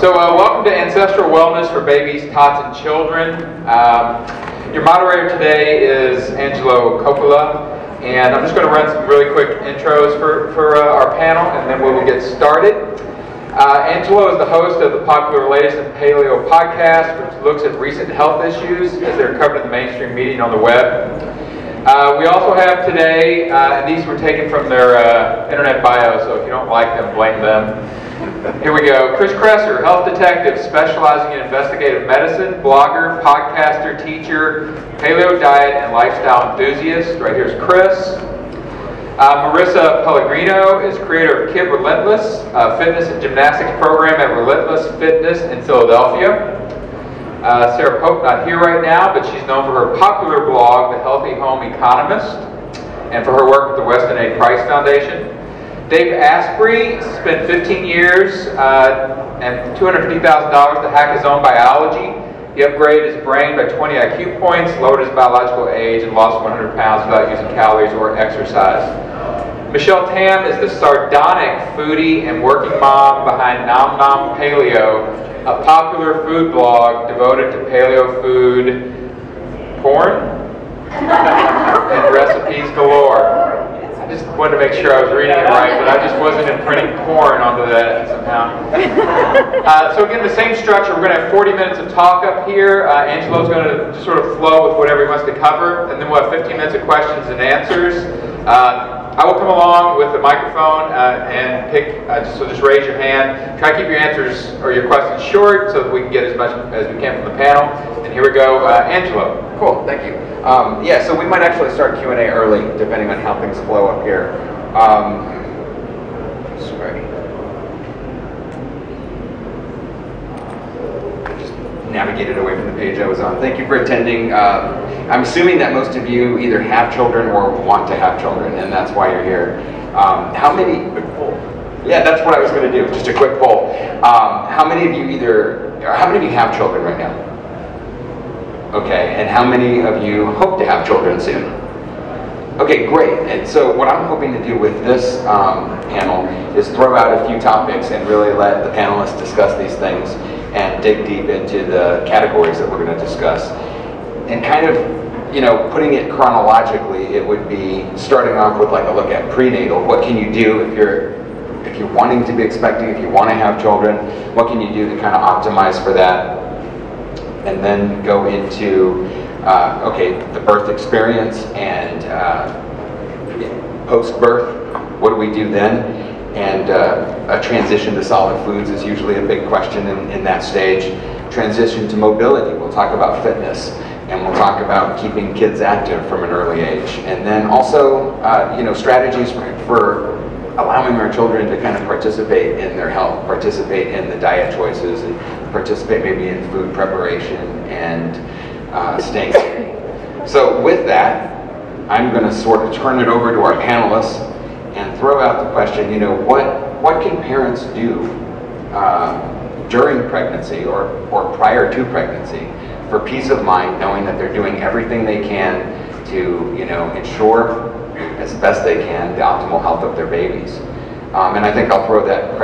Welcome to Ancestral Wellness for Babies, Tots, and Children. Your moderator today is Angelo Coppola, and I'm just going to run some really quick intros for our panel, and then we will get started. Angelo is the host of the popular Latest in Paleo podcast, which looks at recent health issues as they're covered in the mainstream media and on the web. We also have today, and these were taken from their internet bio, so if you don't like them, blame them. Here we go. Chris Kresser, health detective specializing in investigative medicine, blogger, podcaster, teacher, paleo diet, and lifestyle enthusiast. Right here's Chris. Marissa Pellegrino is creator of Kid Relentless, a fitness and gymnastics program at Relentless Fitness in Philadelphia. Sarah Pope, not here right now, but she's known for her popular blog, The Healthy Home Economist, and for her work with the Weston A. Price Foundation. Dave Asprey spent 15 years and $250,000 to hack his own biology. He upgraded his brain by 20 IQ points, lowered his biological age, and lost 100 pounds without using calories or exercise. Michelle Tam is the sardonic foodie and working mom behind Nom Nom Paleo, a popular food blog devoted to paleo food porn and recipes galore. I just wanted to make sure I was reading it right, but I just wasn't imprinting porn onto that somehow. So again, the same structure. We're going to have 40 minutes of talk up here. Angelo's going to just sort of flow with whatever he wants to cover, and then we'll have 15 minutes of questions and answers. I will come along with the microphone and pick, so just raise your hand. Try to keep your answers or your questions short so that we can get as much as we can from the panel. And here we go, Angelo. Cool, thank you. Yeah, so we might actually start Q&A early, depending on how things flow up here. Sorry. I just navigated away from the page I was on. Thank you for attending. I'm assuming that most of you either have children or want to have children, and that's why you're here. How many? Quick poll. Yeah, that's what I was going to do. Just a quick poll. How many of you have children right now? Okay, and how many of you hope to have children soon? Okay, great. And so what I'm hoping to do with this panel is throw out a few topics and really let the panelists discuss these things and dig deep into the categories that we're going to discuss. And kind of, putting it chronologically, it would be starting off with like a look at prenatal. What can you do if you're wanting to be expecting, if you want to have children? What can you do to kind of optimize for that? And then go into, the birth experience and post-birth. What do we do then? And a transition to solid foods is usually a big question in that stage. Transition to mobility. We'll talk about fitness. And we'll talk about keeping kids active from an early age. And then also, strategies for allowing our children to kind of participate in their health, participate in the diet choices, and participate maybe in food preparation and staying safe. So with that, I'm going to sort of turn it over to our panelists and throw out the question, what can parents do during pregnancy or prior to pregnancy for peace of mind, knowing that they're doing everything they can to, ensure as best they can the optimal health of their babies. And I think I'll throw that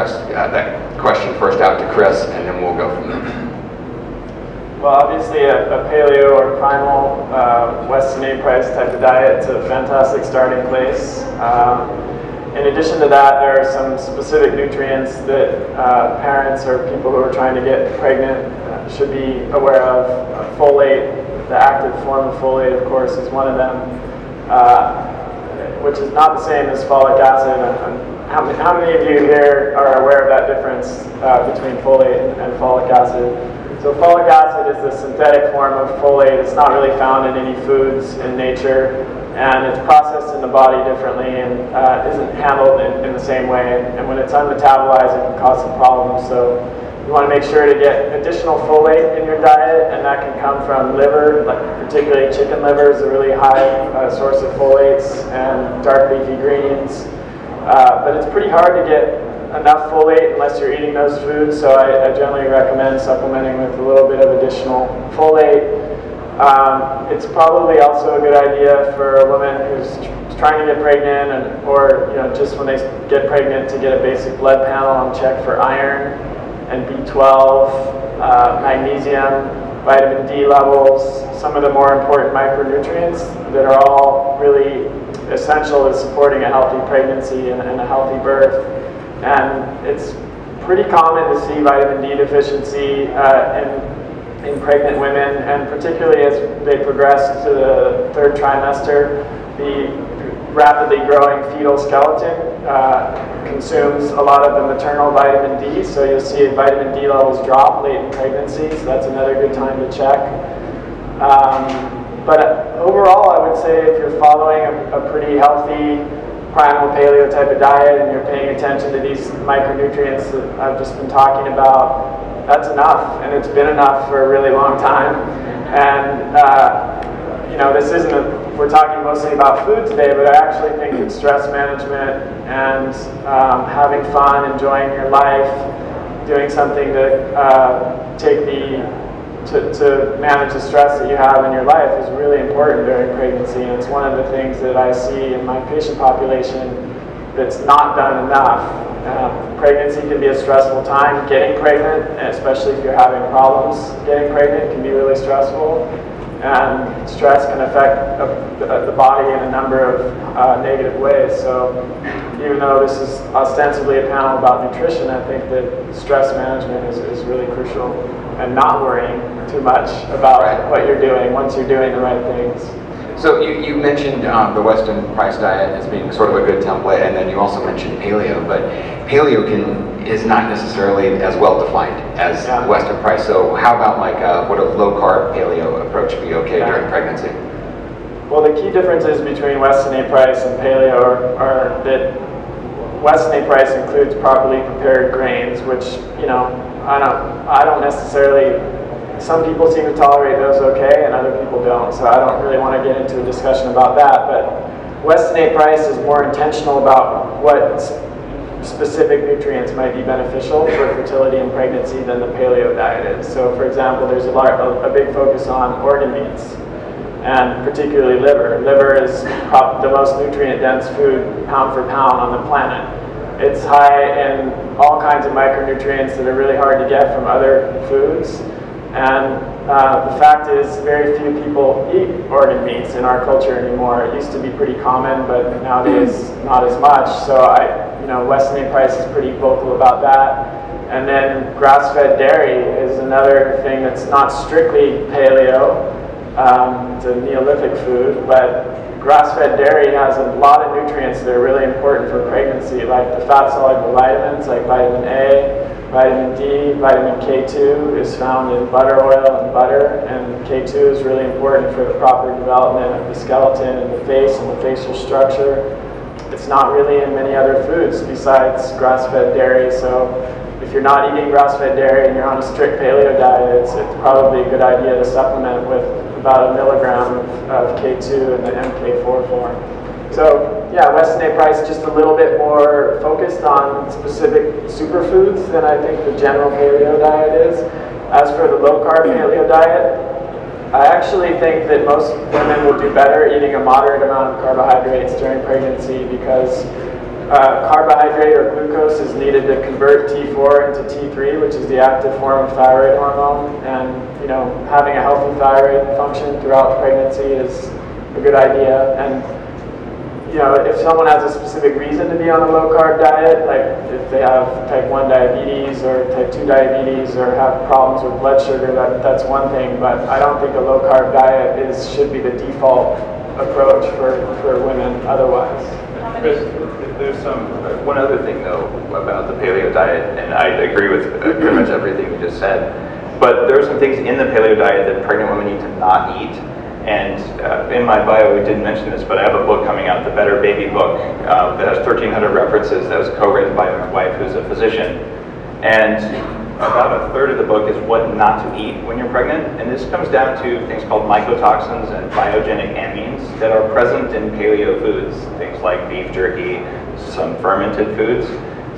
question first out to Chris, and then we'll go from there. Well, obviously a paleo or primal Weston A. Price type of diet is a fantastic starting place. In addition to that, there are some specific nutrients that parents or people who are trying to get pregnant should be aware of. Folate, the active form of folate, of course, is one of them, which is not the same as folic acid. How many of you here are aware of that difference between folate and folic acid? So folic acid is the synthetic form of folate. It's not really found in any foods in nature, and it's processed in the body differently and isn't handled in the same way. And when it's unmetabolized, it can cause some problems. So you want to make sure to get additional folate in your diet, and that can come from liver, like particularly chicken liver is a really high source of folates, and dark leafy greens. But it's pretty hard to get enough folate unless you're eating those foods, so I generally recommend supplementing with a little bit of additional folate. It's probably also a good idea for a woman who's trying to get pregnant, or just when they get pregnant, to get a basic blood panel and check for iron. and B12, magnesium, vitamin D levels, some of the more important micronutrients that are all really essential to supporting a healthy pregnancy and a healthy birth. And it's pretty common to see vitamin D deficiency in pregnant women, and particularly as they progress to the third trimester, the rapidly growing fetal skeleton consumes a lot of the maternal vitamin D, so you'll see vitamin D levels drop late in pregnancy, so that's another good time to check. But overall, I would say if you're following a pretty healthy primal paleo type of diet and you're paying attention to these micronutrients that I've just been talking about, that's enough, and it's been enough for a really long time. And you know, this isn't we're talking mostly about food today, but I actually think that stress management and having fun, enjoying your life, doing something to manage the stress that you have in your life is really important during pregnancy, and it's one of the things that I see in my patient population that's not done enough. Pregnancy can be a stressful time. Getting pregnant, especially if you're having problems getting pregnant, can be really stressful. And stress can affect the body in a number of negative ways. So even though this is ostensibly a panel about nutrition, I think that stress management is really crucial, and not worrying too much about what you're doing once you're doing the right things. So you mentioned the Western price diet as being sort of a good template, and then you also mentioned paleo, but paleo is not necessarily as well defined as Western price. So how about like would a low carb paleo approach be okay during pregnancy? Well, the key differences between Weston A price and paleo are that Weston A price includes properly prepared grains, which, you know, I don't necessarily. Some people seem to tolerate those okay, and other people don't, so I don't really want to get into a discussion about that. But Weston A price is more intentional about what specific nutrients might be beneficial for fertility and pregnancy than the paleo diet is. So for example, there's a big focus on organ meats, and particularly liver. Liver is the most nutrient-dense food pound for pound on the planet. It's high in all kinds of micronutrients that are really hard to get from other foods. And the fact is, very few people eat organ meats in our culture anymore. It used to be pretty common, but nowadays not as much. So Weston A price is pretty vocal about that. And then grass-fed dairy is another thing that's not strictly paleo. It's a Neolithic food, but grass-fed dairy has a lot of nutrients that are really important for pregnancy, like the fat-soluble vitamins, like vitamin A, vitamin D, vitamin K2 is found in butter oil and butter, and K2 is really important for the proper development of the skeleton and the face and the facial structure. It's not really in many other foods besides grass-fed dairy, so if you're not eating grass-fed dairy and you're on a strict paleo diet, it's probably a good idea to supplement with about 1 milligram of K2 in the MK4 form. So yeah, Weston A price is just a little bit more focused on specific superfoods than I think the general paleo diet is. As for the low carb paleo diet, I actually think that most women will do better eating a moderate amount of carbohydrates during pregnancy, because carbohydrate or glucose is needed to convert T4 into T3, which is the active form of thyroid hormone. And having a healthy thyroid function throughout pregnancy is a good idea. And if someone has a specific reason to be on a low-carb diet, like if they have type 1 diabetes or type 2 diabetes or have problems with blood sugar, that's one thing, but I don't think a low-carb diet should be the default approach for women otherwise. There's one other thing, though, about the paleo diet, and I agree with pretty much everything you just said, but there are some things in the paleo diet that pregnant women need to not eat. And in my bio, we didn't mention this, but I have a book coming out, the Better Baby book, that has 1,300 references, that was co-written by my wife, who's a physician. And about 1/3 of the book is what not to eat when you're pregnant. And this comes down to things called mycotoxins and biogenic amines that are present in paleo foods, things like beef jerky, some fermented foods.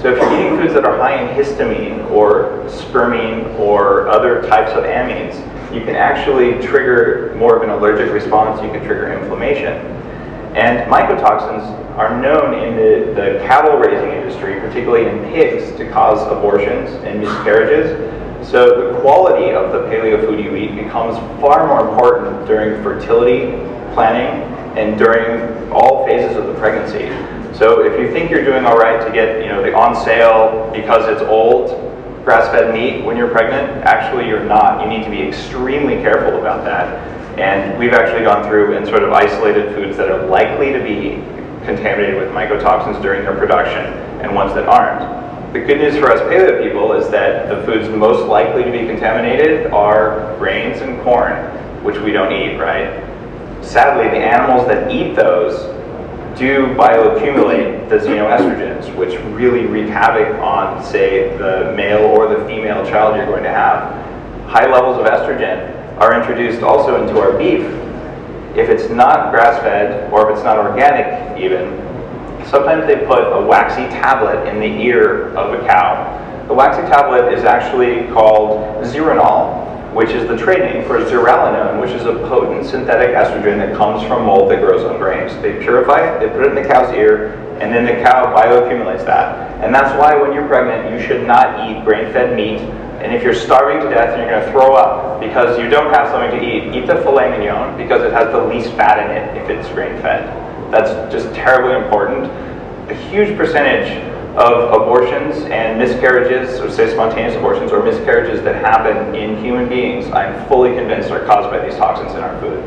So if you're eating foods that are high in histamine or spermine or other types of amines, you can actually trigger more of an allergic response, you can trigger inflammation. And mycotoxins are known in the cattle raising industry, particularly in pigs, to cause abortions and miscarriages. So the quality of the paleo food you eat becomes far more important during fertility planning and during all phases of the pregnancy. So if you think you're doing all right to get the on sale because it's old grass-fed meat when you're pregnant, actually you're not. You need to be extremely careful about that. And we've actually gone through and sort of isolated foods that are likely to be contaminated with mycotoxins during their production and ones that aren't. The good news for us paleo people is that the foods most likely to be contaminated are grains and corn, which we don't eat, right? Sadly, the animals that eat those do bioaccumulate the xenoestrogens, which really wreak havoc on, say, the male or the female child you're going to have. High levels of estrogen are introduced also into our beef. If it's not grass-fed, or if it's not organic even, sometimes they put a waxy tablet in the ear of a cow. The waxy tablet is actually called zeranol, which is the trade name for zearalenone, which is a potent synthetic estrogen that comes from mold that grows on grains. They purify it, they put it in the cow's ear, and then the cow bioaccumulates that. And that's why when you're pregnant, you should not eat grain-fed meat. And if you're starving to death and you're going to throw up because you don't have something to eat the filet mignon because it has the least fat in it if it's grain-fed. That's just terribly important. A huge percentage of abortions and miscarriages, or say spontaneous abortions or miscarriages that happen in human beings, I'm fully convinced are caused by these toxins in our food.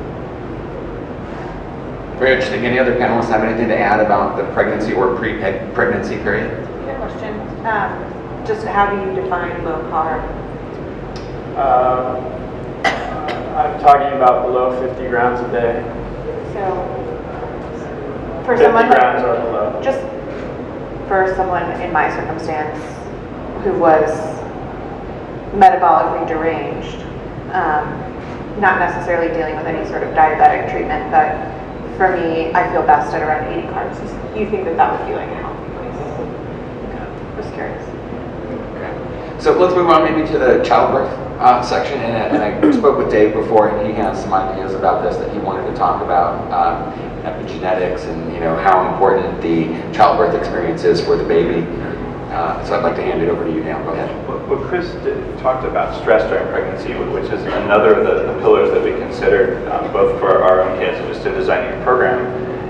Very interesting. Any other panelists have anything to add about the pregnancy or pre-pregnancy period? Good question. Just how do you define low carb? I'm talking about below 50 grams a day. So, for 50 someone grams or below. Just for someone in my circumstance who was metabolically deranged, not necessarily dealing with any sort of diabetic treatment, but for me, I feel best at around 80 carbs. Do you think that that would be like a healthy place? Okay. Just curious. So let's move on maybe to the childbirth section, and I spoke with Dave before, and he has some ideas about this that he wanted to talk about, epigenetics and how important the childbirth experience is for the baby. So I'd like to hand it over to you now. Go ahead. Well, Chris talked about stress during pregnancy, which is another of the pillars that we considered both for our own kids and just in designing the program.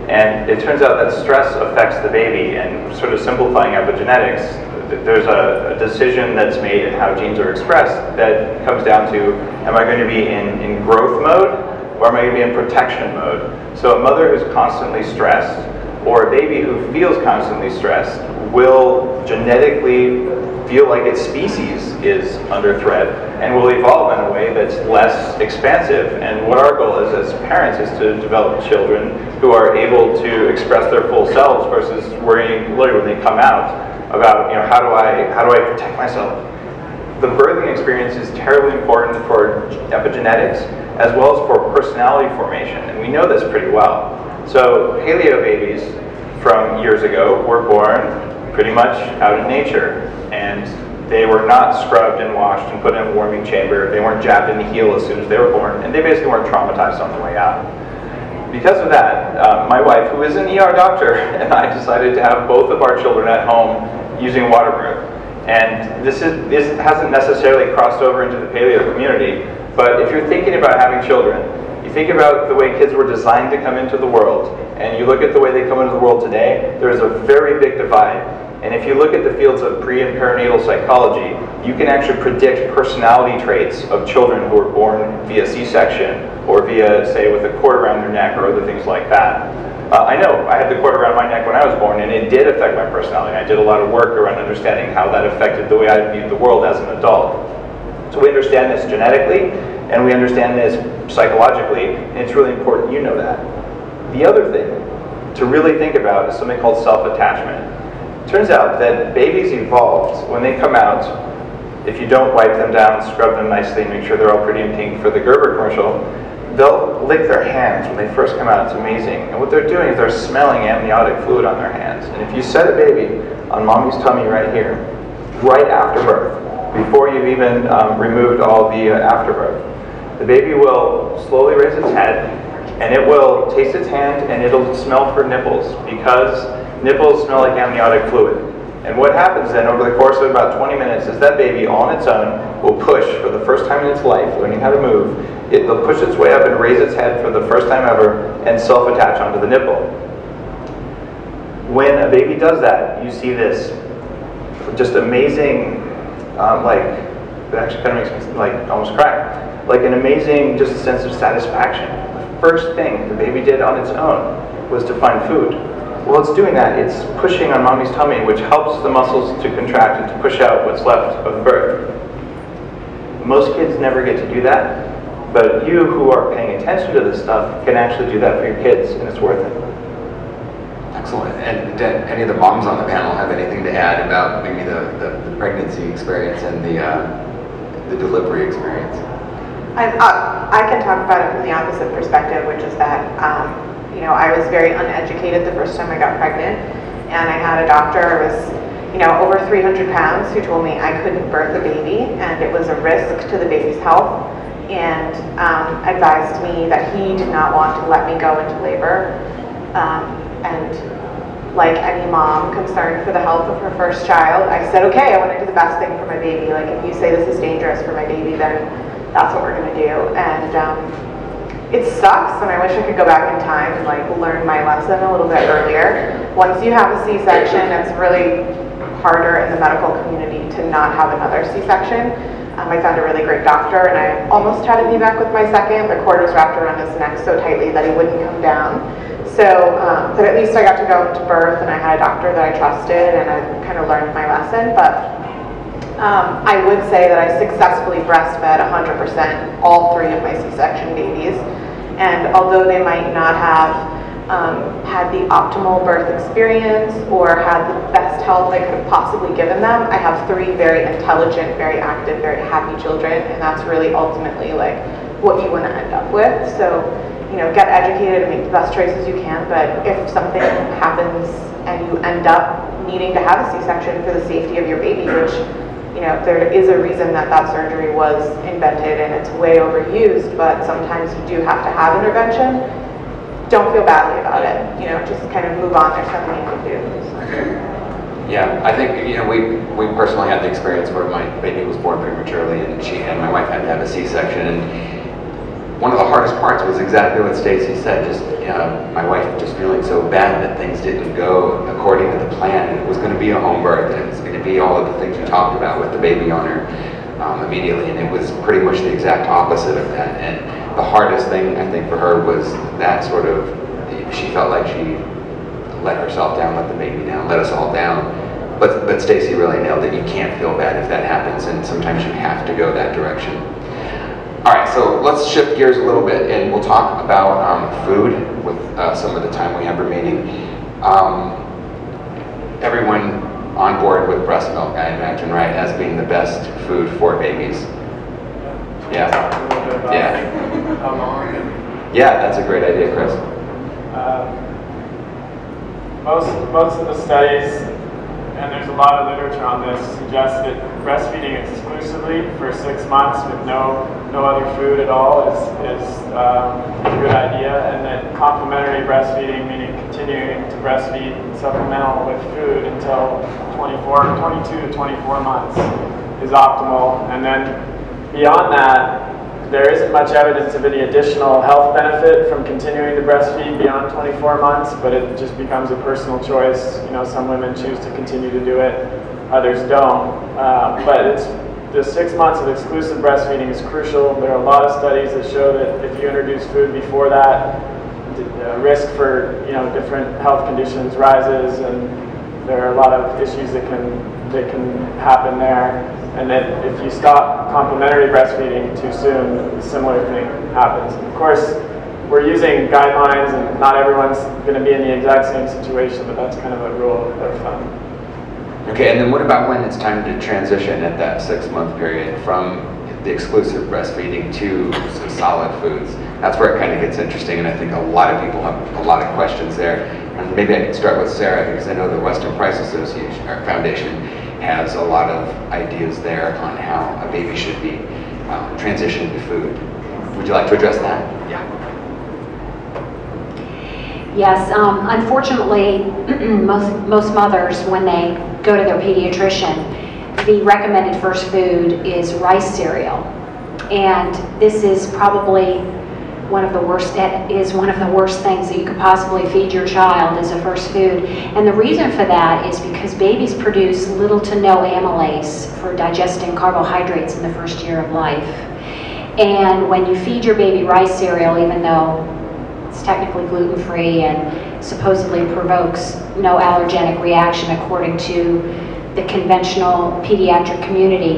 And it turns out that stress affects the baby, and sort of simplifying epigenetics, there's a decision that's made in how genes are expressed that comes down to, am I going to be in growth mode, or am I going to be in protection mode? So a mother who's constantly stressed, or a baby who feels constantly stressed, will genetically feel like its species is under threat and will evolve in a way that's less expansive. And what our goal is as parents is to develop children who are able to express their full selves versus worrying literally when they come out about how do I protect myself. The birthing experience is terribly important for epigenetics as well as for personality formation, and we know this pretty well. So paleo babies from years ago were born pretty much out in nature, and they were not scrubbed and washed and put in a warming chamber. They weren't jabbed in the heel as soon as they were born, and they basically weren't traumatized on the way out. Because of that, my wife, who is an ER doctor, and I decided to have both of our children at home using water birth. And this hasn't necessarily crossed over into the paleo community, but if you're thinking about having children, you think about the way kids were designed to come into the world, and you look at the way they come into the world today, there's a very big divide. And if you look at the fields of pre and perinatal psychology, you can actually predict personality traits of children who are born via C-section or via, say, with a cord around their neck or other things like that. I know, I had the cord around my neck when I was born, and it did affect my personality. I did a lot of work around understanding how that affected the way I viewed the world as an adult. So we understand this genetically, and we understand this psychologically, and it's really important you know that. The other thing to really think about is something called self-attachment. It turns out that babies evolved when they come out. If you don't wipe them down, scrub them nicely, make sure they're all pretty and pink for the Gerber commercial, they'll lick their hands when they first come out. It's amazing. And what they're doing is they're smelling amniotic fluid on their hands. And if you set a baby on mommy's tummy right here, right after birth, before you've even removed all the afterbirth, the baby will slowly raise its head, And it will taste its hand and it'll smell for nipples, because nipples smell like amniotic fluid. And what happens then over the course of about 20 minutes is that baby on its own will push for the first time in its life, learning how to move. It'll push its way up and raise its head for the first time ever and self-attach onto the nipple. When a baby does that, you see this just amazing, it actually kind of makes me like almost cry, like an amazing just sense of satisfaction. The first thing the baby did on its own was to find food. While it's doing that, it's pushing on mommy's tummy, which helps the muscles to contract and to push out what's left of the birth. Most kids never get to do that, but you who are paying attention to this stuff can actually do that for your kids, and it's worth it. Excellent. And did any of the moms on the panel have anything to add about maybe the pregnancy experience and the delivery experience? I can talk about it from the opposite perspective, which is that I was very uneducated the first time I got pregnant, and I had a doctor who was over 300 pounds who told me I couldn't birth a baby and it was a risk to the baby's health, and advised me that he did not want to let me go into labor. And like any mom concerned for the health of her first child, I said, okay, I want to do the best thing for my baby. Like, if you say this is dangerous for my baby, then that's what we're going to do. And it sucks, and I wish I could go back in time and learn my lesson a little bit earlier. Once you have a C-section, it's really harder in the medical community to not have another C-section. I found a really great doctor, and I almost had a VBAC with my second. The cord was wrapped around his neck so tightly that he wouldn't come down. So, but at least I got to go to birth, and I had a doctor that I trusted, and I kind of learned my lesson. But I would say that I successfully breastfed 100% all 3 of my C-section babies. And although they might not have had the optimal birth experience or had the best health I could have possibly given them, I have 3 very intelligent, very active, very happy children, and that's really ultimately what you want to end up with. So, get educated and make the best choices you can, but if something happens and you end up needing to have a C-section for the safety of your baby, which, there is a reason that surgery was invented and it's way overused, but sometimes you do have to have intervention, don't feel badly about it. Just kind of move on. There's something you can do. Yeah, I think we personally had the experience where my baby was born prematurely, and she and my wife had to have a C-section. And one of the hardest parts was exactly what Stacy said. Just my wife just feeling so bad that things didn't go according to the plan. It was going to be a home birth, and it was going to be all of the things you talked about with the baby on her immediately, and it was pretty much the exact opposite of that. And the hardest thing, I think, for her was that sort of, she felt like she let herself down, let the baby down, let us all down. But Stacy really nailed it. You can't feel bad if that happens, and sometimes you have to go that direction. All right, so let's shift gears a little bit, and we'll talk about food with some of the time we have remaining. Everyone on board with breast milk, I imagine, right, as being the best food for babies. Yeah. Yeah. Yeah, that's a great idea, Chris. Most of the studies, and there's a lot of literature on this, suggest that breastfeeding exclusively for 6 months with no other food at all is a good idea, and that complementary breastfeeding, meaning continuing to breastfeed supplemental with food until 22 to 24 months, is optimal. And then beyond that, there isn't much evidence of any additional health benefit from continuing to breastfeed beyond 24 months, but it just becomes a personal choice. Some women choose to continue to do it, others don't. But the 6 months of exclusive breastfeeding is crucial. There are a lot of studies that show that if you introduce food before that, the risk for different health conditions rises, and there are a lot of issues that can happen there. And then if you stop complementary breastfeeding too soon, a similar thing happens. Of course, we're using guidelines, and not everyone's going to be in the exact same situation, but that's kind of a rule of thumb. Okay, and then what about when it's time to transition at that 6-month period from the exclusive breastfeeding to some solid foods? That's where it kind of gets interesting, and I think a lot of people have a lot of questions there. And maybe I can start with Sarah, because I know the Western Price Association, or Foundation, has a lot of ideas there on how a baby should be transitioned to food. Would you like to address that? Yeah. Yes, unfortunately, most mothers, when they go to their pediatrician, the recommended first food is rice cereal. And this is probably one of the worst things that you could possibly feed your child as a first food. And the reason for that is because babies produce little to no amylase for digesting carbohydrates in the first year of life. And when you feed your baby rice cereal, even though it's technically gluten-free and supposedly provokes no allergenic reaction according to the conventional pediatric community,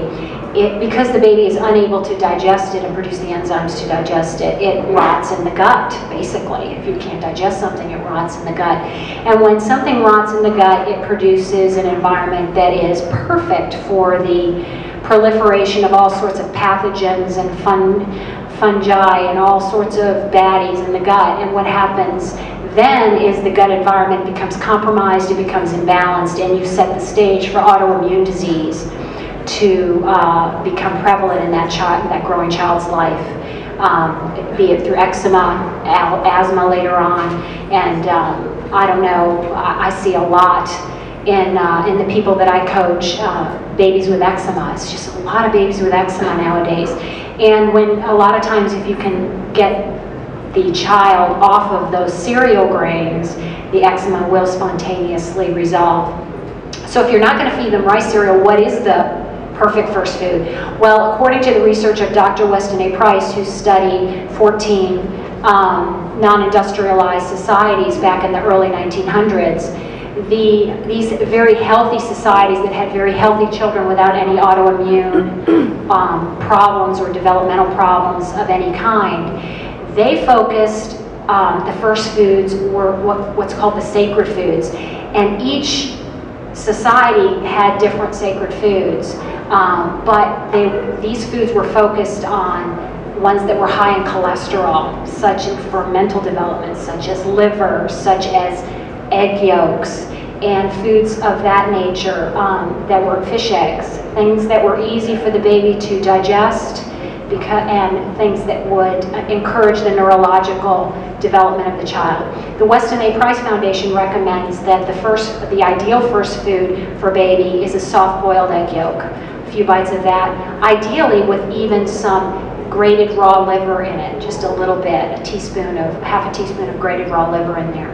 because the baby is unable to digest it and produce the enzymes to digest it, it rots in the gut, basically. If you can't digest something, it rots in the gut. And when something rots in the gut, it produces an environment that is perfect for the proliferation of all sorts of pathogens and fungi and all sorts of baddies in the gut. And what happens then is the gut environment becomes compromised, it becomes imbalanced, and you set the stage for autoimmune disease to become prevalent in that growing child's life, be it through eczema, asthma later on, and I don't know, I see a lot in the people that I coach, babies with eczema. It's just a lot of babies with eczema nowadays. And when a lot of times if you can get the child off of those cereal grains, the eczema will spontaneously resolve. So if you're not going to feed them rice cereal, what is the perfect first food? Well, according to the research of Dr. Weston A. Price, who studied 14 non-industrialized societies back in the early 1900s, these very healthy societies that had very healthy children without any autoimmune problems or developmental problems of any kind, they focused, the first foods were what's called the sacred foods. And each society had different sacred foods, but these foods were focused on ones that were high in cholesterol, such as for mental development, such as liver, such as egg yolks, and foods of that nature, that were fish eggs, things that were easy for the baby to digest, and things that would encourage the neurological development of the child. The Weston A. Price Foundation recommends that the ideal first food for baby is a soft-boiled egg yolk. A few bites of that, ideally with even some grated raw liver in it, just a little bit, half a teaspoon of grated raw liver in there.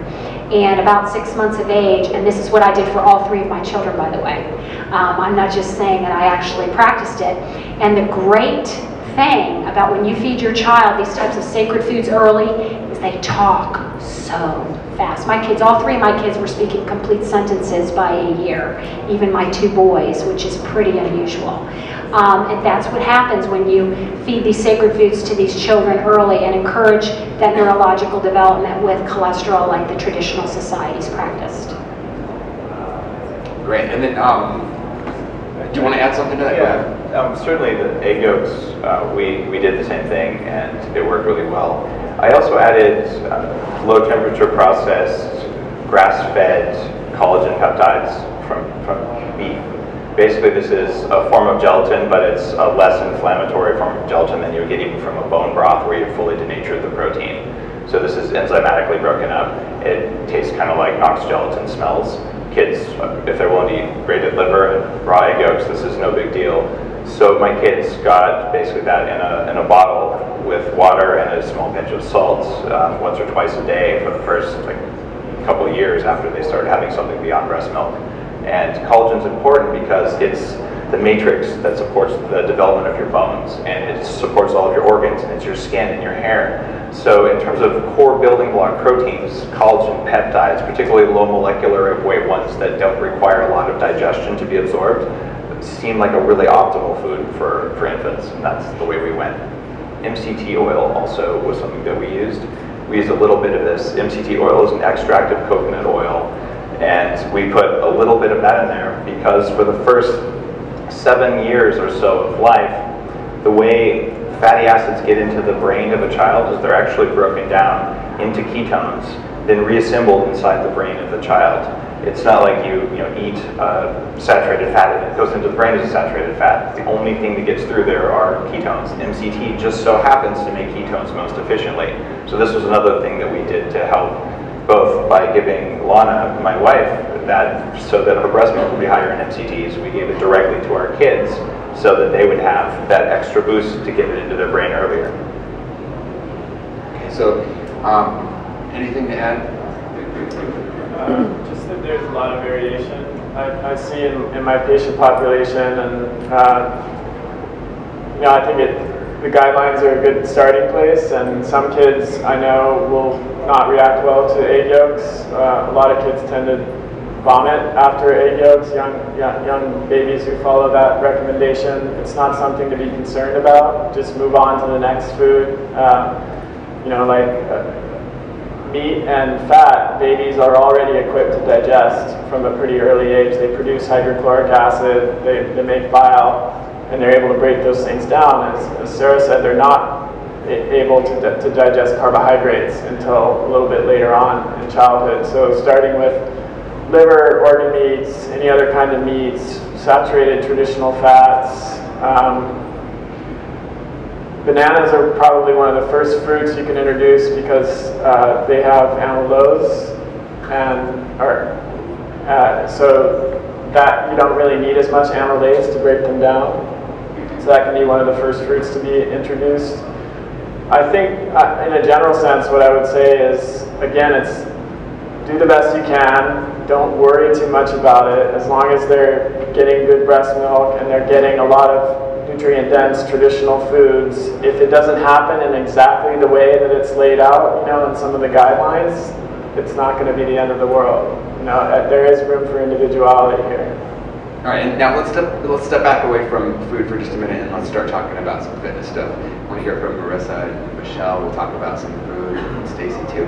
And about 6 months of age, and this is what I did for all 3 of my children, by the way. I'm not just saying that I actually practiced it. And the great thing about when you feed your child these types of sacred foods early is they talk so fast. All 3 of my kids were speaking complete sentences by a year, even my 2 boys, which is pretty unusual. And that's what happens when you feed these sacred foods to these children early and encourage that neurological development with cholesterol like the traditional societies practiced. Great. And then, do you want to add something to that? Yeah, certainly the egg yolks, we did the same thing and it worked really well. I also added low temperature processed, grass-fed collagen peptides from beef. Basically, this is a form of gelatin, but it's a less inflammatory form of gelatin than you would get even from a bone broth where you fully denatured the protein. So this is enzymatically broken up. It tastes kind of like Knox gelatin smells. Kids, if they're willing to eat grated liver and raw egg yolks, this is no big deal. So my kids got basically that in a bottle with water and a small pinch of salt once or twice a day for the first couple of years after they started having something beyond breast milk. And collagen is important because it's the matrix that supports the development of your bones, and it supports all of your organs, and it's your skin and your hair. So in terms of core building block proteins, collagen peptides, particularly low molecular weight ones that don't require a lot of digestion to be absorbed, seem like a really optimal food for infants, and that's the way we went. MCT oil also was something that we used. We used a little bit of this. MCT oil is an extract of coconut oil, and we put a little bit of that in there because for the first 7 years or so of life, the way fatty acids get into the brain of a child is they're actually broken down into ketones, then reassembled inside the brain of the child. It's not like you eat saturated fat and it goes into the brain as a saturated fat. The only thing that gets through there are ketones. MCT just so happens to make ketones most efficiently. So this was another thing that we did to help both by giving Lana, my wife, that so that her breast milk would be higher in MCTs. We gave it directly to our kids so that they would have that extra boost to get it into their brain earlier. Okay, so anything to add? Just that there's a lot of variation. I see in my patient population, and I think the guidelines are a good starting place, and some kids I know will not react well to egg yolks. A lot of kids tend to vomit after egg yolks, young babies who follow that recommendation. It's not something to be concerned about. Just move on to the next food. Meat and fat, babies are already equipped to digest from a pretty early age. They produce hydrochloric acid, they make bile, and they're able to break those things down. As Sarah said, they're not able to digest carbohydrates until a little bit later on in childhood. So starting with liver, organ meats, any other kind of meats, saturated traditional fats. Bananas are probably one of the first fruits you can introduce because they have amylose, and so that you don't really need as much amylase to break them down. So that can be one of the first fruits to be introduced. I think in a general sense what I would say is, again, it's do the best you can. Don't worry too much about it. As long as they're getting good breast milk and they're getting a lot of nutrient-dense traditional foods, if it doesn't happen in exactly the way that it's laid out, in some of the guidelines, it's not going to be the end of the world. There is room for individuality here. All right, and now let's step back away from food for just a minute and let's start talking about some fitness stuff. I want to hear from Marissa and Michelle. We'll talk about some food, and Stacy too.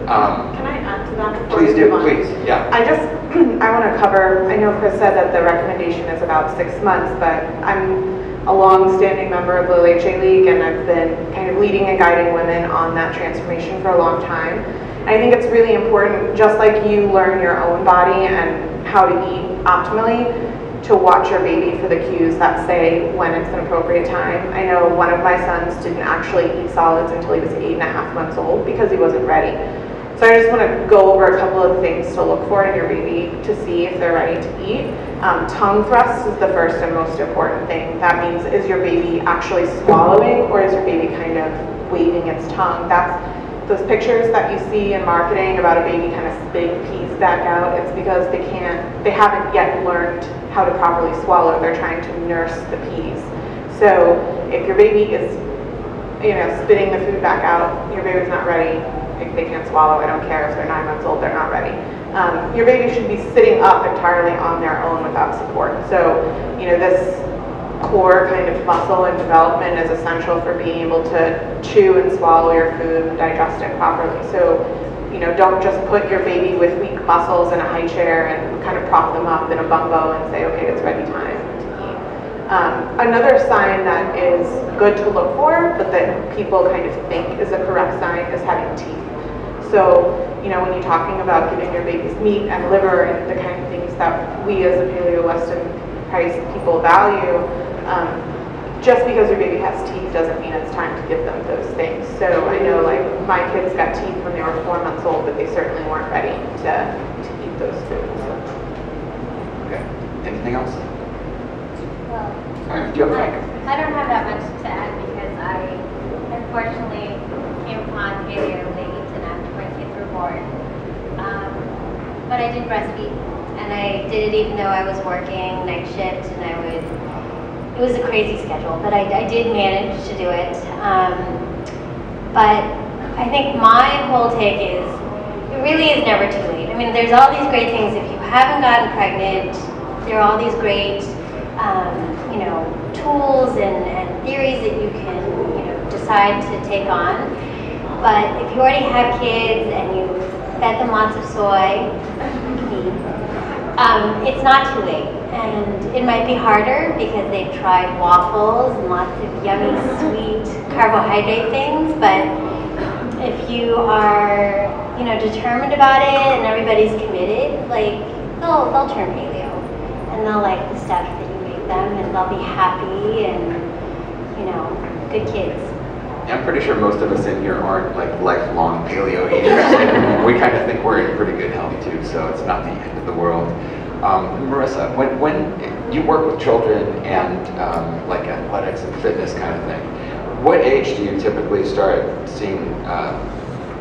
Can I add to that? Please do, please. Yeah. I want to cover, I know Chris said that the recommendation is about 6 months, but I'm a long-standing member of the HA League, and I've been kind of leading and guiding women on that transformation for a long time. And I think it's really important, just like you learn your own body and how to eat optimally, to watch your baby for the cues that say when it's an appropriate time. I know one of my sons didn't actually eat solids until he was 8.5 months old because he wasn't ready. So I just want to go over a couple of things to look for in your baby to see if they're ready to eat. Tongue thrust is the first and most important thing. That means, is your baby actually swallowing, or is your baby kind of waving its tongue? That's those pictures that you see in marketing about a baby kind of spitting peas back out. It's because they haven't yet learned how to properly swallow. They're trying to nurse the peas. So if your baby is, spitting the food back out, your baby's not ready. If they can't swallow, I don't care if they're 9 months old, they're not ready. Your baby should be sitting up entirely on their own without support. So, this core kind of muscle and development is essential for being able to chew and swallow your food and digest it properly. So, don't just put your baby with weak muscles in a high chair and kind of prop them up in a bumbo and say, okay, it's ready time to eat. Another sign that is good to look for, but that people kind of think is a correct sign, is having teeth. So, when you're talking about giving your babies meat and liver and the kind of things that we as a Paleo Western price people value, just because your baby has teeth doesn't mean it's time to give them those things. So I know, my kids got teeth when they were 4 months old, but they certainly weren't ready to eat those foods. Okay. Anything else? Well, Do you have a mic? I don't have that much to add because I unfortunately came upon paleo late and after my kids were born. But I did breastfeed, and I did it even though I was working night shift, and it was a crazy schedule, but I did manage to do it. But I think my whole take is, it really is never too late. I mean, there's all these great things. If you haven't gotten pregnant, there are all these great tools and theories that you can, decide to take on. But if you already have kids and you fed them lots of soy, it's not too late. And it might be harder because they've tried waffles and lots of yummy, sweet carbohydrate things. But if you are, determined about it and everybody's committed, they'll turn paleo and they'll like the stuff that you make them, and they'll be happy and, good kids. I'm pretty sure most of us in here aren't like lifelong paleo eaters. We kind of think we're in pretty good health too, so it's not the end of the world. Marissa, when you work with children and like athletics and fitness kind of thing, what age do you typically start seeing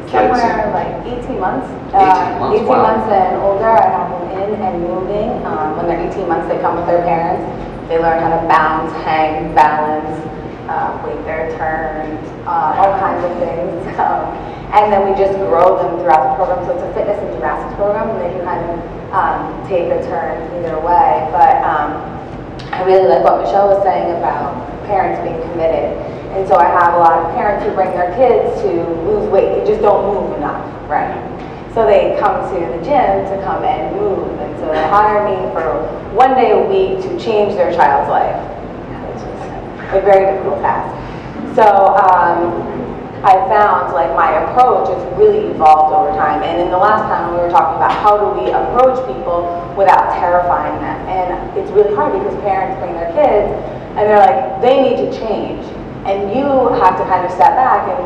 kids? Somewhere like 18 months. 18 months, 18 wow. months and older, I have them in and moving. When they're 18 months, they come with their parents. They learn how to bounce, hang, balance, wait their turn, all kinds of things. And then we just grow them throughout the program. So it's a fitness and gymnastics program, and they can kind of take a turn either way. But I really like what Michelle was saying about parents being committed. And so I have a lot of parents who bring their kids to lose weight. They just don't move enough, right? So they come to the gym to come and move. And so they hire me for 1 day a week to change their child's life, which is a very difficult task. So I found like my approach has really evolved over time. And in the last time we were talking about how do we approach people without terrifying them. And it's really hard because parents bring their kids and they're like, they need to change. And you have to kind of step back and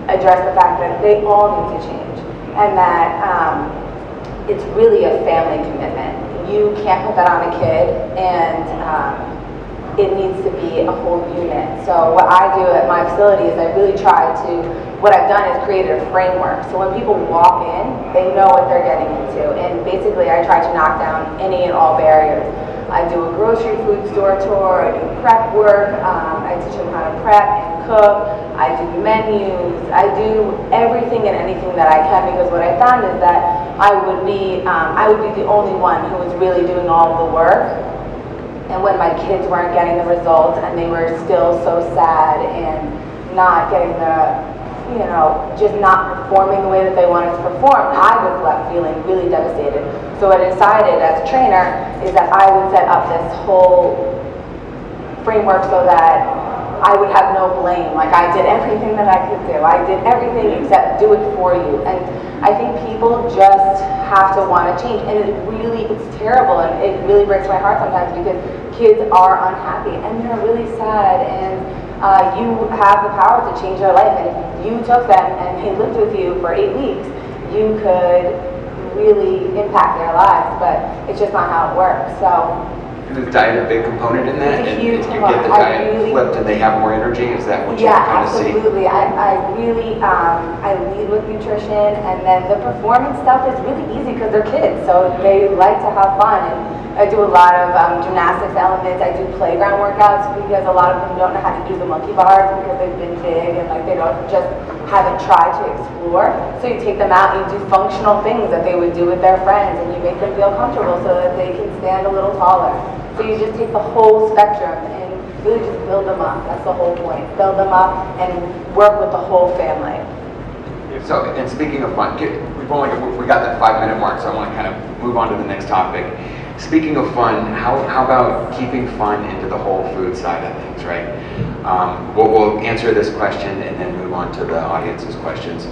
address the fact that they all need to change. And that it's really a family commitment. You can't put that on a kid, and it needs to be a whole unit. So what I do at my facility is I really try to, what I've done is created a framework. So when people walk in, they know what they're getting into. And basically I try to knock down any and all barriers. I do a grocery food store tour, I do prep work, I teach them how to prep and cook, I do menus, I do everything and anything that I can, because what I found is that I would be the only one who was really doing all the work. And when my kids weren't getting the results and they were still so sad and not getting the, you know, just not performing the way that they wanted to perform, I was left feeling really devastated. So what I decided as a trainer is that I would set up this whole framework so that I would have no blame. Like I did everything that I could do. I did everything except do it for you. And I think people just have to want to change. And it's terrible, and it really breaks my heart sometimes because kids are unhappy and they're really sad, and you have the power to change their life. And if you took them and they lived with you for 8 weeks, you could really impact their lives, but it's just not how it works. So is diet a big component in that? It's a and huge you get the diet flipped and they have more energy? Is that what you kind of see? Yeah, absolutely. I really, I lead with nutrition, and then the performance stuff is really easy because they're kids, so they like to have fun. And I do a lot of gymnastics elements. I do playground workouts because a lot of them don't know how to do the monkey bars because they've been big and like they haven't tried to explore. So you take them out and you do functional things that they would do with their friends, and you make them feel comfortable so that they can stand a little taller. So you just take the whole spectrum and really just build them up. That's the whole point. Build them up and work with the whole family. So, and speaking of fun, we got that 5-minute mark, so I want to kind of move on to the next topic. Speaking of fun, how about keeping fun into the whole food side of things, right? We'll answer this question and then move on to the audience's questions.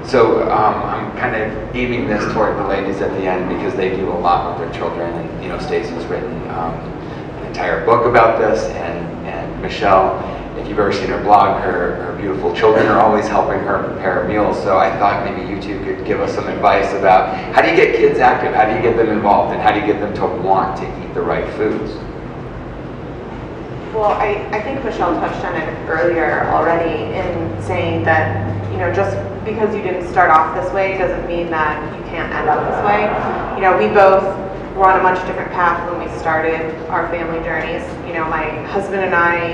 So I'm kind of aiming this toward the ladies at the end because they do a lot with their children, and you know, Stacey's written an entire book about this, and Michelle, if you've ever seen her blog, her beautiful children are always helping her prepare meals. So I thought maybe you two could give us some advice about how do you get kids active, how do you get them involved, and how do you get them to want to eat the right foods? Well, I think Michelle touched on it earlier already in saying that, you know, just because you didn't start off this way doesn't mean that you can't end up this way. You know, we both were on a much different path when we started our family journeys. You know, my husband and I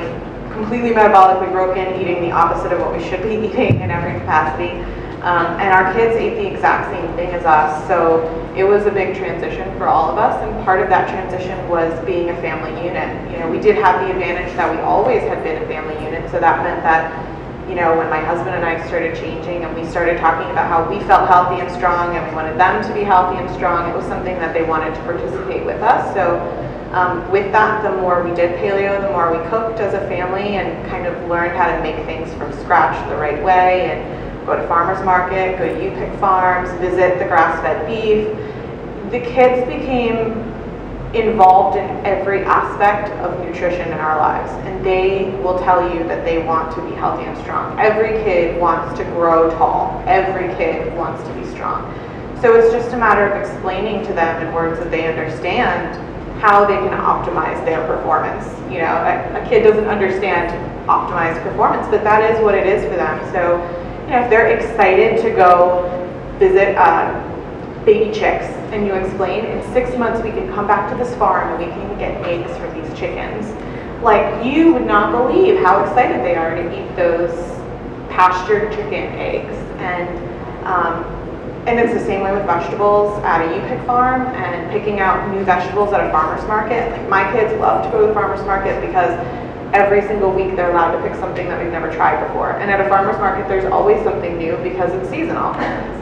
completely metabolically broken, eating the opposite of what we should be eating in every capacity. And our kids ate the exact same thing as us, so it was a big transition for all of us, and part of that transition was being a family unit. You know, we did have the advantage that we always had been a family unit, so that meant that, you know, when my husband and I started changing and we started talking about how we felt healthy and strong and we wanted them to be healthy and strong, it was something that they wanted to participate with us. So with that, the more we did paleo, the more we cooked as a family and kind of learned how to make things from scratch the right way, and go to farmer's market, go to You Pick Farms, visit the grass-fed beef. The kids became involved in every aspect of nutrition in our lives, and they will tell you that they want to be healthy and strong. Every kid wants to grow tall. Every kid wants to be strong. So it's just a matter of explaining to them in words that they understand how they can optimize their performance. You know, a kid doesn't understand optimized performance, but that is what it is for them. So, you know, if they're excited to go visit baby chicks, and you explain, in 6 months we can come back to this farm and we can get eggs from these chickens. Like, you would not believe how excited they are to eat those pastured chicken eggs. And it's the same way with vegetables at a U-Pick farm and picking out new vegetables at a farmer's market. Like, my kids love to go to the farmer's market because every single week they're allowed to pick something that we've never tried before. And at a farmer's market, there's always something new because it's seasonal.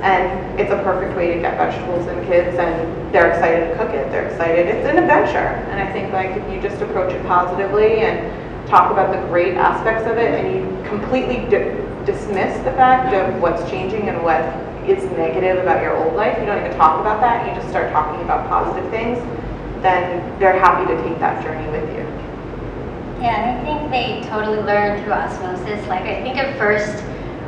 And it's a perfect way to get vegetables in kids, and they're excited to cook it. They're excited. It's an adventure. And I think, like, if you just approach it positively and talk about the great aspects of it, and you completely dismiss the fact of what's changing and what is negative about your old life, you don't even talk about that, you just start talking about positive things, then they're happy to take that journey with you. Yeah, and I think they totally learn through osmosis. Like, I think at first,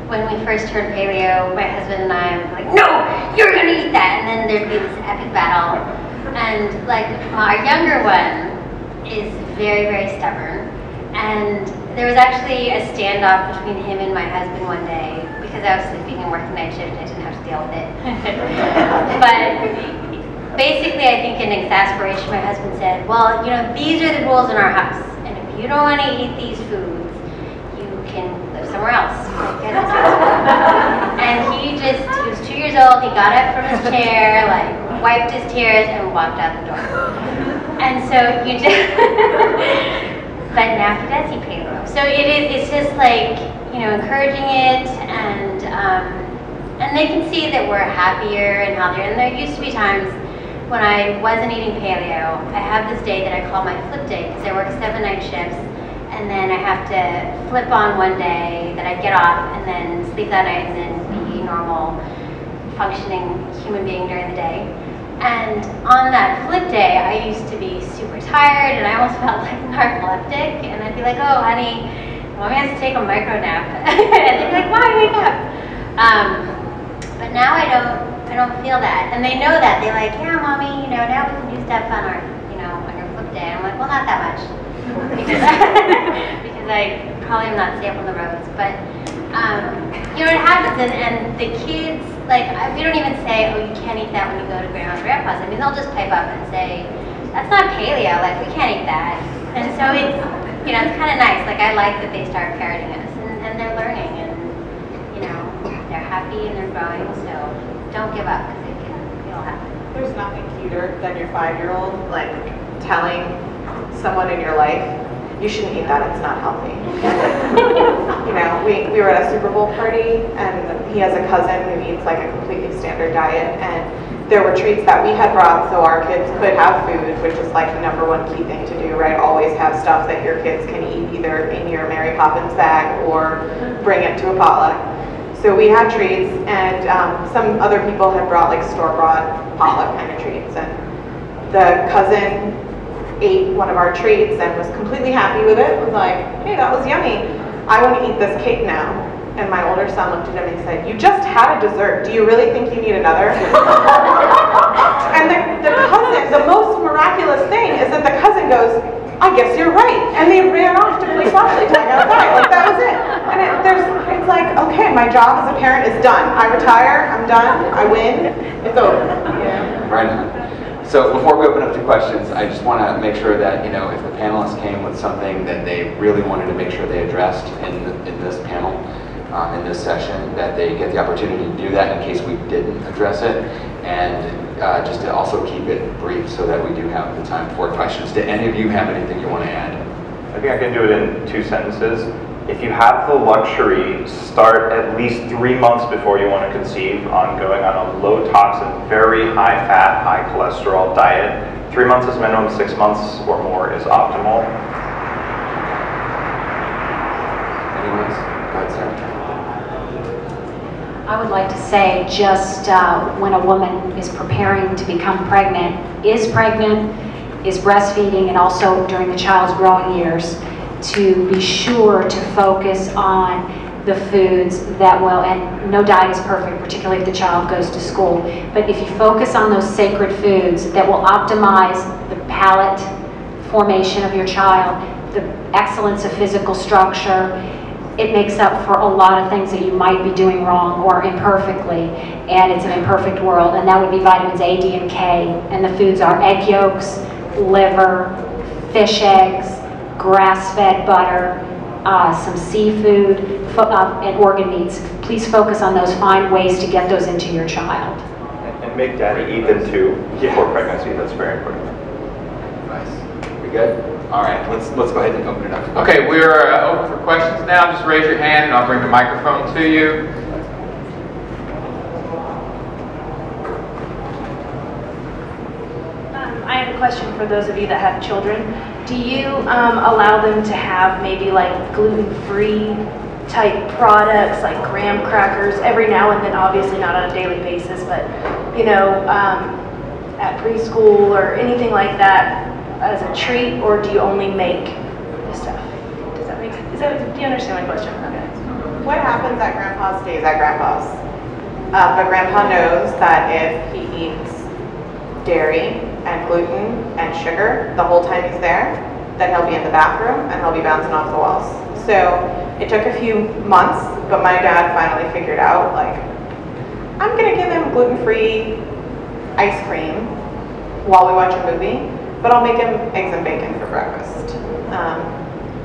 when we first heard paleo, my husband and I were like, no, you're gonna eat that, and then there'd be this epic battle. And like, our younger one is very, very stubborn. And there was actually a standoff between him and my husband one day because I was sleeping and working night shift and I didn't have to deal with it. But basically, I think in exasperation, my husband said, well, you know, these are the rules in our house. And if you don't want to eat these foods, you can live somewhere else. And he was 2 years old, he got up from his chair, like wiped his tears and walked out the door. And so you just... But now he does eat paleo. So it's just like, you know, encouraging it, and they can see that we're happier and healthier. And there used to be times when I wasn't eating paleo. I have this day that I call my flip day because I work 7 night shifts, and then I have to flip on one day that I get off and then sleep that night and then be a normal functioning human being during the day. And on that flip day, I used to be super tired and I almost felt like narcoleptic, and I'd be like, oh honey, mommy has to take a micro nap. And they'd be like, why, wake up? But now I don't feel that. And they know that. They're like, yeah mommy, you know, now we can do stuff on our, you know, on your flip day. And I'm like, well, not that much. Because I probably am not safe on the roads. But you know, it happens, and the kids, like, we don't even say, oh, you can't eat that when you go to grandma and grandpa's. I mean, they'll just pipe up and say, that's not paleo, like, we can't eat that. And so it's, you know, it's kind of nice. Like, I like that they start parroting us, and they're learning, and, you know, they're happy and they're growing, so don't give up, because it'll happen. There's nothing cuter than your 5-year-old, like, telling someone in your life, you shouldn't eat that, it's not healthy. You know, we were at a Super Bowl party, and he has a cousin who eats like a completely standard diet, and there were treats that we had brought so our kids could have food, which is like the #1 key thing to do, right? Always have stuff that your kids can eat either in your Mary Poppins bag or bring it to a potluck. So we had treats, and some other people had brought like store-bought potluck kind of treats, and the cousin ate one of our treats and was completely happy with it, was like, hey, that was yummy. I want to eat this cake now. And my older son looked at him and said, you just had a dessert. Do you really think you need another? And the cousin, the most miraculous thing is that the cousin goes, I guess you're right. And they ran off to play properly tag outside. Like, that was it. And it's like, okay, my job as a parent is done. I retire, I'm done, I win, it's over. Yeah. Right on. So before we open up to questions, I just want to make sure that, you know, if the panelists came with something that they really wanted to make sure they addressed in this panel, in this session, that they get the opportunity to do that in case we didn't address it, and just to also keep it brief so that we do have the time for questions. Do any of you have anything you want to add? I think I can do it in 2 sentences. If you have the luxury, start at least 3 months before you want to conceive on going on a low toxin, very high fat, high cholesterol diet. 3 months is minimum, 6 months or more is optimal. Anyone else? Go ahead, Sarah. I would like to say, just when a woman is preparing to become pregnant, is pregnant, is breastfeeding and also during the child's growing years, to be sure to focus on the foods that will, and no diet is perfect, particularly if the child goes to school, but if you focus on those sacred foods that will optimize the palate formation of your child, the excellence of physical structure, it makes up for a lot of things that you might be doing wrong or imperfectly, and it's an imperfect world, and that would be vitamins A, D, and K, and the foods are egg yolks, liver, fish eggs, grass-fed butter, some seafood, and organ meats. Please focus on those. Find ways to get those into your child. And make daddy eat them too before pregnancy. That's very important. Nice. We good? All right. Let's go ahead and open it up. Okay, we're open for questions now. Just raise your hand and I'll bring the microphone to you. I have a question for those of you that have children. Do you allow them to have maybe like gluten-free type products like graham crackers every now and then, obviously not on a daily basis, but you know, at preschool or anything like that as a treat, or do you only make this stuff? Does that make sense? Do you understand my question? Okay. What happens at grandpa's stays at grandpa's. But grandpa knows that if he eats dairy and gluten and sugar the whole time he's there, then he'll be in the bathroom and he'll be bouncing off the walls. So it took a few months, but my dad finally figured out, like, I'm gonna give him gluten-free ice cream while we watch a movie, but I'll make him eggs and bacon for breakfast.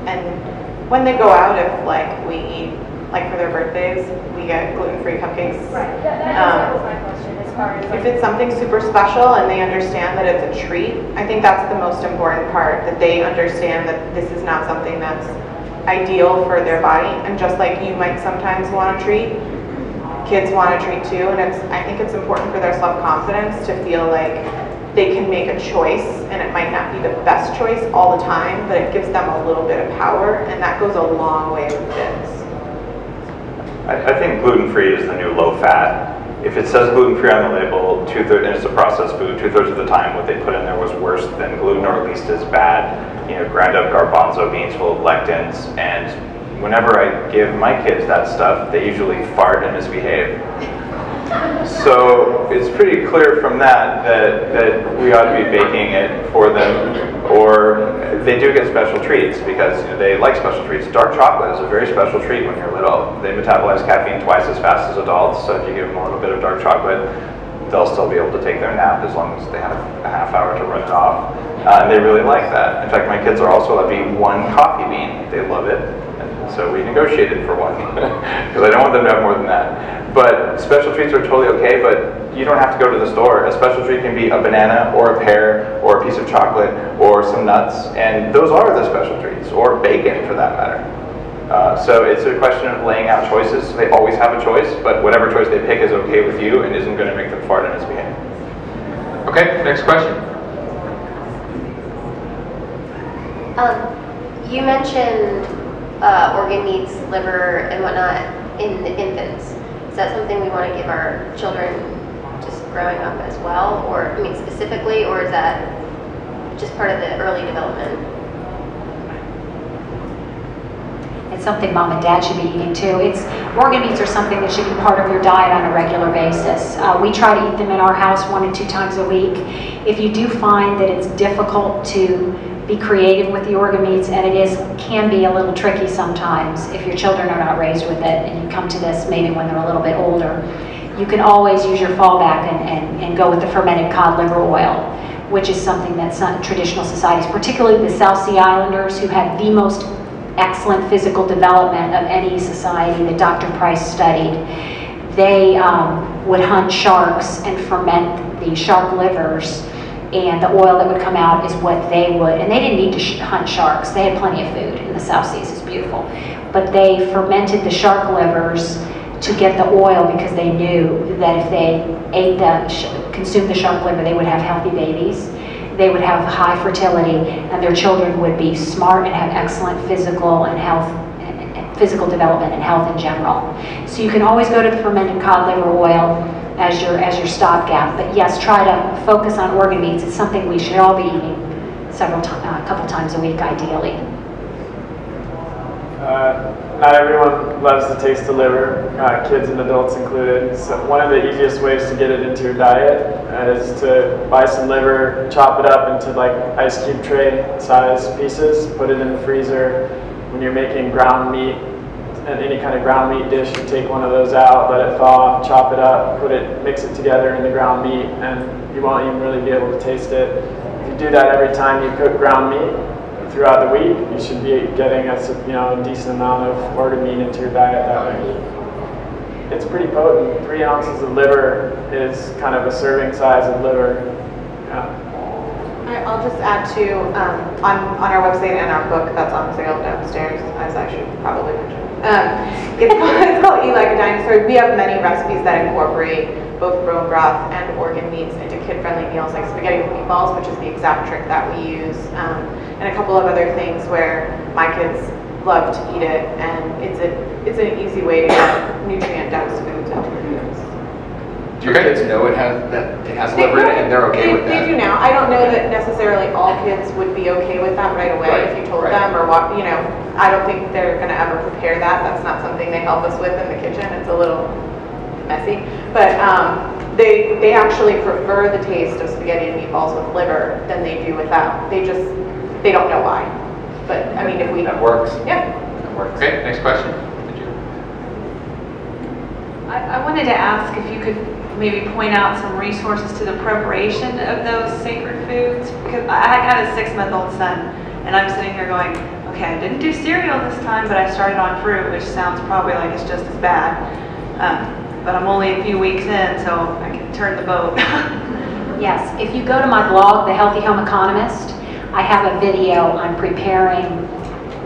And when they go out, if like we eat, like for their birthdays, we get gluten-free cupcakes. Right, that was my question as far as if it's something super special and they understand that it's a treat, I think that's the most important part, that they understand that this is not something that's ideal for their body. And just like you might sometimes want a treat, kids want a treat too, and I think it's important for their self-confidence to feel like they can make a choice, and it might not be the best choice all the time, but it gives them a little bit of power, and that goes a long way with kids. I think gluten-free is the new low-fat. If it says gluten-free on the label, and it's a processed food, 2/3 of the time what they put in there was worse than gluten, or at least as bad. You know, ground up garbanzo beans full of lectins, and whenever I give my kids that stuff, they usually fart and misbehave. So it's pretty clear from that we ought to be baking it for them, or they do get special treats because they like special treats. Dark chocolate is a very special treat when you're little. They metabolize caffeine twice as fast as adults, so if you give them a little bit of dark chocolate, they'll still be able to take their nap as long as they have a half hour to run it off. And they really like that. In fact, my kids are also allowed to be one coffee bean. They love it. So we negotiated for one because I don't want them to have more than that. But special treats are totally okay, but you don't have to go to the store. A special treat can be a banana or a pear or a piece of chocolate or some nuts, and those are the special treats, or bacon for that matter. So it's a question of laying out choices. They always have a choice, but whatever choice they pick is okay with you and isn't going to make them fart and misbehave. Okay, next question. You mentioned organ meats, liver, and whatnot in the infants. Is that something we want to give our children just growing up as well, or I mean specifically, or is that just part of the early development? It's something mom and dad should be eating too. Organ meats are something that should be part of your diet on a regular basis. We try to eat them in our house 1 to 2 times a week. If you do find that it's difficult to be creative with the organ meats, and can be a little tricky sometimes if your children are not raised with it and you come to this maybe when they're a little bit older, you can always use your fallback and go with the fermented cod liver oil, which is something that some traditional societies, particularly the South Sea Islanders, who had the most excellent physical development of any society that Dr. Price studied, they would hunt sharks and ferment the shark livers, and the oil that would come out is what they would, and they didn't need to hunt sharks. They had plenty of food in the South Seas. It's beautiful. But they fermented the shark livers to get the oil because they knew that if they consumed the shark liver, they would have healthy babies. They would have high fertility, and their children would be smart and have excellent physical development and health in general. So you can always go to the fermented cod liver oil as your stopgap. But yes, try to focus on organ meats. It's something we should all be eating a couple times a week ideally. Not everyone loves the taste of liver, kids and adults included. So one of the easiest ways to get it into your diet is to buy some liver, chop it up into like ice cube tray size pieces, put it in the freezer. When you're making ground meat and any kind of ground meat dish, you take one of those out, let it thaw, chop it up, mix it together in the ground meat, and you won't even really be able to taste it. If you do that every time you cook ground meat throughout the week, you should be getting a decent amount of organ meat into your diet that way. It's pretty potent. 3 ounces of liver is kind of a serving size of liver. Yeah. I'll just add to, on our website and our book that's on sale downstairs, as I should probably mention. It's called Eat Like a Dinosaur. We have many recipes that incorporate both bone broth and organ meats into kid-friendly meals, like spaghetti with meatballs, which is the exact trick that we use, and a couple of other things where my kids love to eat it, and it's an easy way to get nutrient-dense foods into your meals. Do your kids know it has liver in it, and they're okay with that? They do now. I don't know that necessarily all kids would be okay with that right away if you told them, or what, I don't think they're going to ever prepare that. That's not something they help us with in the kitchen. It's a little messy, but they actually prefer the taste of spaghetti and meatballs with liver than they do without. They don't know why. But I mean, if we that works. Yeah, that works. Okay, next question. I wanted to ask if you could maybe point out some resources to the preparation of those sacred foods, because I had a 6-month-old son, and I'm sitting here going, okay, I didn't do cereal this time, but I started on fruit, which sounds probably like it's just as bad. But I'm only a few weeks in, so I can turn the boat. Yes, if you go to my blog, The Healthy Home Economist, I have a video on preparing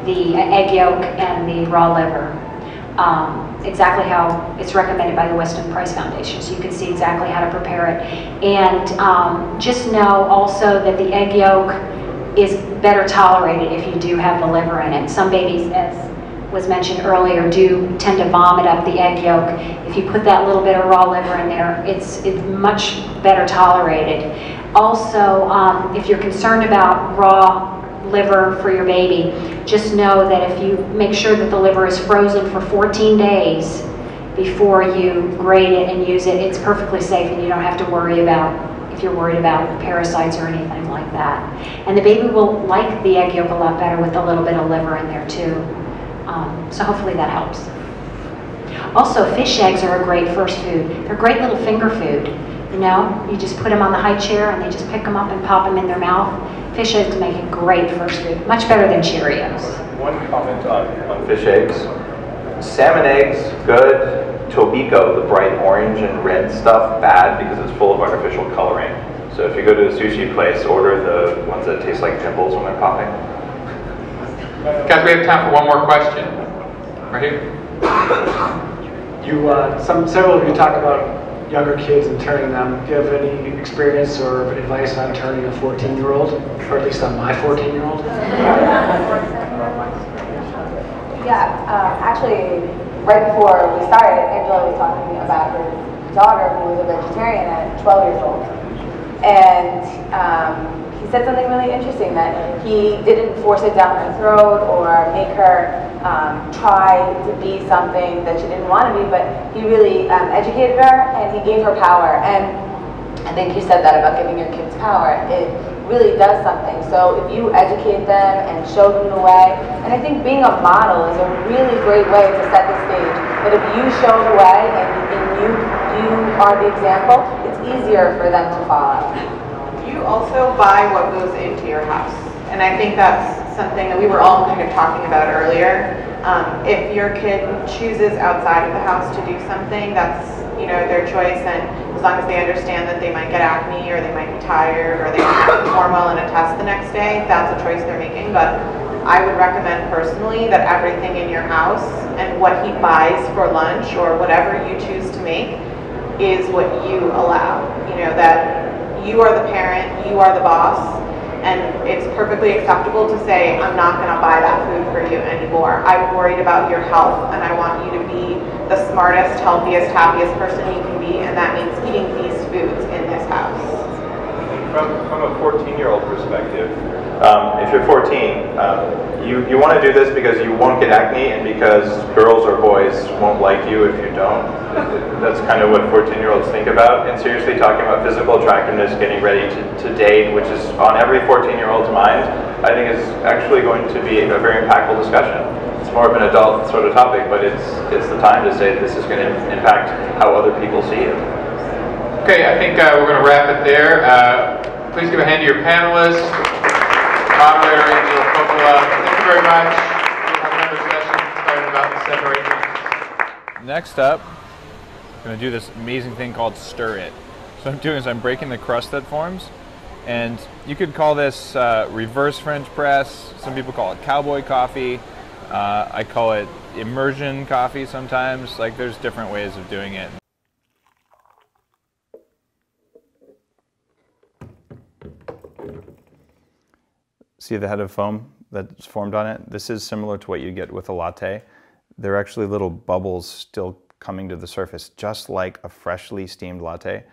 the egg yolk and the raw liver. Exactly how it's recommended by the Weston Price Foundation, so you can see exactly how to prepare it. And just know also that the egg yolk is better tolerated if you do have the liver in it. Some babies, as was mentioned earlier, do tend to vomit up the egg yolk. If you put that little bit of raw liver in there, it's much better tolerated. Also, if you're concerned about raw liver for your baby, just know that if you make sure that the liver is frozen for 14 days before you grate it and use it, it's perfectly safe, and you don't have to worry about if you're worried about parasites or anything like that. And the baby will like the egg yolk a lot better with a little bit of liver in there too. So hopefully that helps. Also, fish eggs are a great first food. They're great little finger food. You just put them on the high chair and they just pick them up and pop them in their mouth. Fish eggs make a great first food, much better than Cheerios. One comment on fish eggs. Salmon eggs, good. Tobiko, the bright orange and red stuff, bad because it's full of artificial coloring. So if you go to a sushi place, order the ones that taste like pimples when they're popping. Guys, we have time for one more question. Right here. Several of you talk about younger kids and turning them. Do you have any experience or advice on turning a 14-year-old, or at least on my 14-year-old? Yeah, actually, right before we started, Angela was talking to me about her daughter who was a vegetarian at 12 years old. And he said something really interesting, that he didn't force it down her throat or make her try to be something that she didn't want to be, but he really educated her and he gave her power. And I think you said that about giving your kids power. It really does something. So if you educate them and show them the way, and I think being a model is a really great way to set the stage. But if you show the way and you are the example, it's easier for them to follow. You also buy what goes into your house. And I think that's something that we were all kind of talking about earlier. If your kid chooses outside of the house to do something, that's their choice, and as long as they understand that they might get acne or they might be tired or they might not perform well in a test the next day, that's a choice they're making. But I would recommend personally that everything in your house and what he buys for lunch or whatever you choose to make is what you allow. That you are the parent, you are the boss, and it's perfectly acceptable to say, I'm not going to buy that food for you anymore. I'm worried about your health, and I want you to be the smartest, healthiest, happiest person you can be, and that means eating these foods in this house. From a 14-year-old perspective, If you're 14, you want to do this because you won't get acne and because girls or boys won't like you if you don't. That's kind of what 14-year-olds think about. And seriously talking about physical attractiveness, getting ready to date, which is on every 14-year-old's mind, I think is actually going to be a very impactful discussion. It's more of an adult sort of topic, but it's the time to say this is going to impact how other people see you. Okay, I think we're going to wrap it there. Please give a hand to your panelists. Moderator Angela Coppola, thank you very much. We'll have another session starting about in 7 or 8 minutes. Next up, I'm going to do this amazing thing called stir it. So what I'm doing is I'm breaking the crust that forms, and you could call this reverse French press. Some people call it cowboy coffee. I call it immersion coffee sometimes. Like, there's different ways of doing it. See the head of foam that's formed on it? This is similar to what you get with a latte. There are actually little bubbles still coming to the surface, just like a freshly steamed latte.